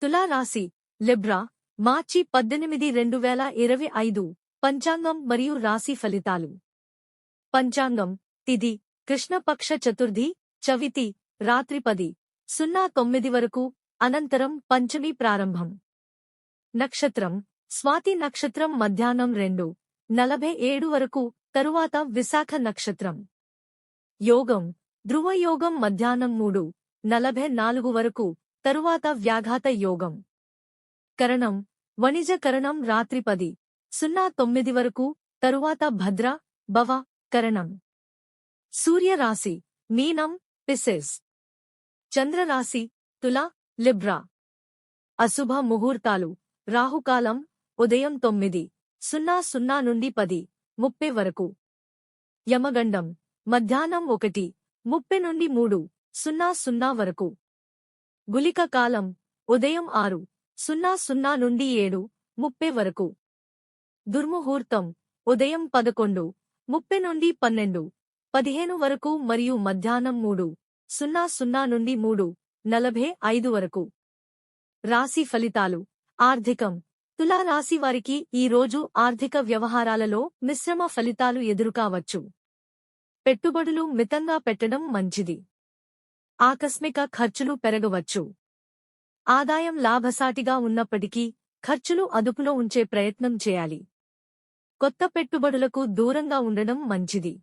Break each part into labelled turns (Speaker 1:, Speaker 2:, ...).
Speaker 1: తులా రాశి లిబ్రా మార్చి 18, 2025 పంచాంగం మరియు రాశి ఫలితాలు. పంచాంగం తిథి కృష్ణపక్ష చతుర్థి చవితి రాత్రి 10:09 వరకు, అనంతరం పంచమి ప్రారంభం. నక్షత్రం స్వాతి నక్షత్రం మధ్యాహ్నం 2:47 వరకు, తరువాత విశాఖ నక్షత్రం. యోగం ధ్రువయోగం మధ్యాహ్నం 3:44 వరకు, తరువాత వ్యాఘాత యోగం. కరణం వణిజ కరణం రాత్రి 10:09 వరకు, తరువాత భద్ర భవ కరణం. సూర్యరాశి మీనం పిసెస్. చంద్రరాశి తుల లిబ్రా. అశుభ ముహూర్తాలు రాహుకాలం ఉదయం 9:00 నుండి 10:30 వరకు. యమగండం మధ్యాహ్నం 1:30 నుండి 3:00 వరకు. గుళిక కాలం ఉదయం 6:00 నుండి 7:30 వరకు. దుర్ముహూర్తం ఉదయం 11:30 నుండి 12:15 వరకు మరియు మధ్యాహ్నం 3:00 నుండి 3:45 వరకు. రాశి ఫలితాలు. ఆర్థికం తులా రాశి వారికి ఈ రోజు ఆర్థిక వ్యవహారాలలో మిశ్రమ ఫలితాలు ఎదురుకావచ్చు. పెట్టుబడులు మితంగా పెట్టడం మంచిది. ఆకస్మిక ఖర్చులు పెరగవచ్చు. ఆదాయం లాభసాటిగా ఉన్నప్పటికీ ఖర్చులు అదుపులో ఉంచే ప్రయత్నం చేయాలి. కొత్త పెట్టుబడులకు దూరంగా ఉండడం మంచిది.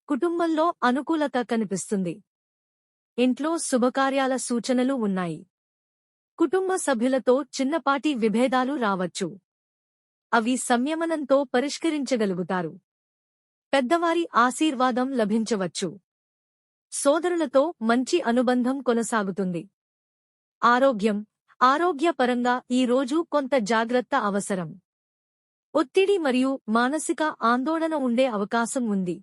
Speaker 1: కుటుంబంలో అనుకూలత కనిపిస్తుంది. ఇంట్లో శుభకార్యాల సూచనలు ఉన్నాయి. కుటుంబ సభ్యులతో చిన్నపాటి విభేదాలు రావచ్చు. అవి సంయమనంతో పరిష్కరించగలుగుతారు. పెద్దవారి ఆశీర్వాదం లభించవచ్చు. సోదరులతో మంచి అనుబంధం కొనసాగుతుంది. ఆరోగ్యపరంగా ఈ రోజు కొంత జాగ్రత్త అవసరం. ఒత్తిడి మరియు మానసిక ఆందోళన ఉండే అవకాశం ఉంది.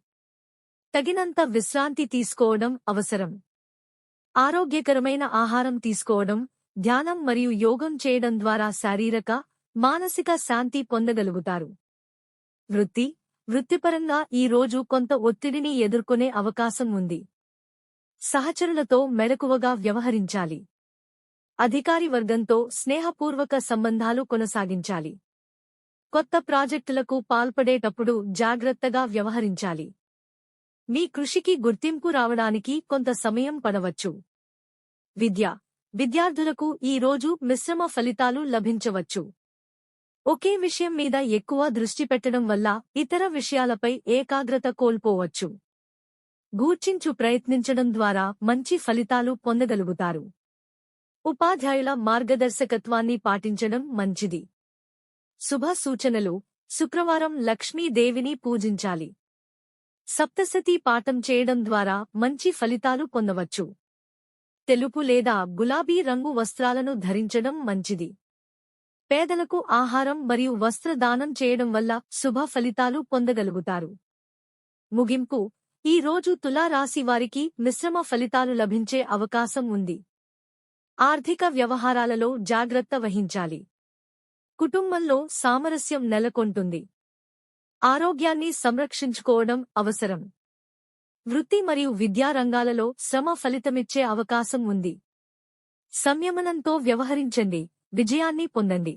Speaker 1: తగినంత విశ్రాంతి తీసుకోవడం అవసరం. ఆరోగ్యకరమైన ఆహారం తీసుకోవడం, ధ్యానం మరియు యోగం చేయడం ద్వారా శారీరక, మానసిక శాంతి పొందగలుగుతారు. వృత్తిపరంగా ఈ రోజు కొంత ఒత్తిడిని ఎదుర్కొనే అవకాశం ఉంది. సహచరులతో మెలకువగా వ్యవహరించాలి. అధికారి వర్గంతో స్నేహపూర్వక సంబంధాలు కొనసాగించాలి. కొత్త ప్రాజెక్టులకు పాల్పడేటప్పుడు జాగ్రత్తగా వ్యవహరించాలి. మీ కృషికి గుర్తింపు రావడానికి కొంత సమయం పడవచ్చు. విద్యార్థులకు ఈ రోజు మిశ్రమ ఫలితాలు లభించవచ్చు. ఒకే విషయం మీద ఎక్కువ దృష్టి పెట్టడం వల్ల ఇతర విషయాలపై ఏకాగ్రత కోల్పోవచ్చు. గూర్చించు ప్రయత్నించడం ద్వారా మంచి ఫలితాలు పొందగలుగుతారు. ఉపాధ్యాయుల మార్గదర్శకత్వాన్ని పాటించడం మంచిది. శుభ సూచనలు. శుక్రవారం లక్ష్మీదేవిని పూజించాలి. సప్తశతి పాఠం చేయడం ద్వారా మంచి ఫలితాలు పొందవచ్చు. తెలుపు లేదా గులాబీ రంగు వస్త్రాలను ధరించడం మంచిది. పేదలకు ఆహారం మరియు వస్త్రదానం చేయడం వల్ల శుభ ఫలితాలు పొందగలుగుతారు. ముగింపు. ఈ రోజు తులా రాశి వారికి మిశ్రమ ఫలితాలు లభించే అవకాశం ఉంది. ఆర్థిక వ్యవహారాలలో జాగ్రత్త వహించాలి. కుటుంబంలో సామరస్యం నెలకొంటుంది. ఆరోగ్యాన్ని సంరక్షించుకోవడం అవసరం. వృత్తి మరియు విద్యా రంగాలలో శ్రమ ఫలితమిచ్చే అవకాశం ఉంది. సంయమనంతో వ్యవహరించండి. విజయాన్ని పొందండి.